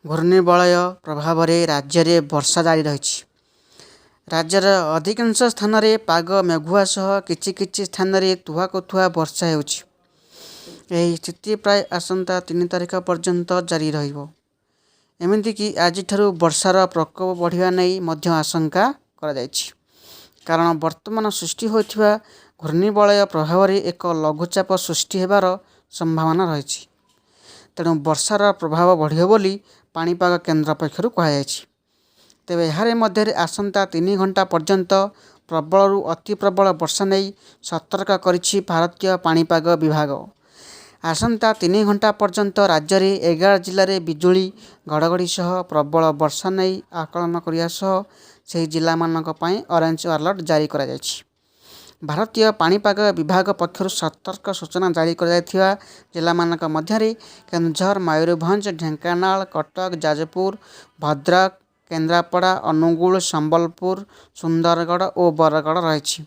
ଘୂର୍ଣ୍ଣିବଳୟ ପ୍ରଭାବରେ ରାଜ୍ୟରେ ବର୍ଷା ଜାରି ରହିଛି। ରାଜ୍ୟର ଅଧିକାଂଶ ସ୍ଥାନରେ ପାଗ ମେଘୁଆ ସହ କିଛି କିଛି ସ୍ଥାନରେ ତୁହାକୁତୁହା ବର୍ଷା ହେଉଛି। ଏହି ସ୍ଥିତି ପ୍ରାୟ ଆସନ୍ତା 3 ତାରିଖ ପର୍ଯ୍ୟନ୍ତ ଜାରି ରହିବ। ଏମିତିକି ଆଜିଠାରୁ ବର୍ଷାର ପ୍ରକୋପ ବଢ଼ିବା ନେଇ ମଧ୍ୟ ଆଶଙ୍କା କରାଯାଇଛି। କାରଣ ବର୍ତ୍ତମାନ ସୃଷ୍ଟି ହୋଇଥିବା ଘୂର୍ଣ୍ଣିବଳୟ ପ୍ରଭାବରେ ଏକ ଲଘୁଚାପ ସୃଷ୍ଟି ହେବାର ସମ୍ଭାବନା ରହିଛି। ତେଣୁ ବର୍ଷାର ପ୍ରଭାବ ବଢ଼ିବ ବୋଲି ପାଣିପାଗ କେନ୍ଦ୍ର ପକ୍ଷରୁ କୁହାଯାଇଛି। ତେବେ ଏହାର ମଧ୍ୟରେ ଆସନ୍ତା 3 ଘଣ୍ଟା ପର୍ଯ୍ୟନ୍ତ ପ୍ରବଳରୁ ଅତି ପ୍ରବଳ ବର୍ଷା ନେଇ ସତର୍କ କରିଛି ଭାରତୀୟ ପାଣିପାଗ ବିଭାଗ। ଆସନ୍ତା 3 ଘଣ୍ଟା ପର୍ଯ୍ୟନ୍ତ ରାଜ୍ୟରେ 11 ଜିଲ୍ଲାରେ ବିଜୁଳି ଘଡ଼ଘଡ଼ି ସହ ପ୍ରବଳ ବର୍ଷା ନେଇ ଆକଳନ କରିବା ସହ ସେହି ଜିଲ୍ଲାମାନଙ୍କ ପାଇଁ ଅରେଞ୍ଜ ଆଲର୍ଟ ଜାରି କରାଯାଇଛି। ଭାରତୀୟ ପାଣିପାଗ ବିଭାଗ ପକ୍ଷରୁ ସତର୍କ ସୂଚନା ଜାରି କରାଯାଇଥିବା ଜିଲ୍ଲାମାନଙ୍କ ମଧ୍ୟରେ କେନ୍ଦୁଝର, ମୟୂରଭଞ୍ଜ, ଢେଙ୍କାନାଳ, କଟକ, ଯାଜପୁର, ଭଦ୍ରକ, କେନ୍ଦ୍ରାପଡ଼ା, ଅନୁଗୁଳ, ସମ୍ବଲପୁର, ସୁନ୍ଦରଗଡ଼ ଓ ବରଗଡ଼ ରହିଛି।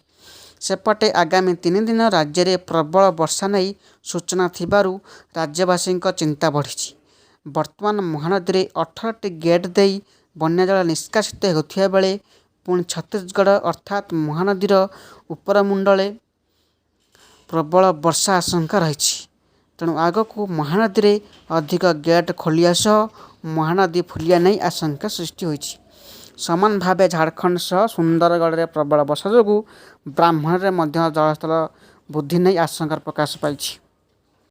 ସେପଟେ ଆଗାମୀ 3 ଦିନ ରାଜ୍ୟରେ ପ୍ରବଳ ବର୍ଷା ନେଇ ସୂଚନା ଥିବାରୁ ରାଜ୍ୟବାସୀଙ୍କ ଚିନ୍ତା ବଢ଼ିଛି। ବର୍ତ୍ତମାନ ମହାନଦୀରେ 18ଟି ଗେଟ୍ ଦେଇ ବନ୍ୟାଜଳ ନିଷ୍କାସିତ ହେଉଥିବା ବେଳେ ପୁଣି ଛତିଶଗଡ଼ ଅର୍ଥାତ୍ ମହାନଦୀର ଉପରମୁଣ୍ଡରେ ପ୍ରବଳ ବର୍ଷା ଆଶଙ୍କା ରହିଛି। ତେଣୁ ଆଗକୁ ମହାନଦୀରେ ଅଧିକ ଗେଟ୍ ଖୋଲିବା ସହ ମହାନଦୀ ଫୁଲିବା ନେଇ ଆଶଙ୍କା ସୃଷ୍ଟି ହୋଇଛି। ସମାନ ଭାବେ ଝାଡ଼ଖଣ୍ଡ ସହ ସୁନ୍ଦରଗଡ଼ରେ ପ୍ରବଳ ବର୍ଷା ଯୋଗୁଁ ବ୍ରାହ୍ମଣୀରେ ମଧ୍ୟ ଜଳସ୍ତର ବୃଦ୍ଧି ନେଇ ଆଶଙ୍କା ପ୍ରକାଶ ପାଇଛି।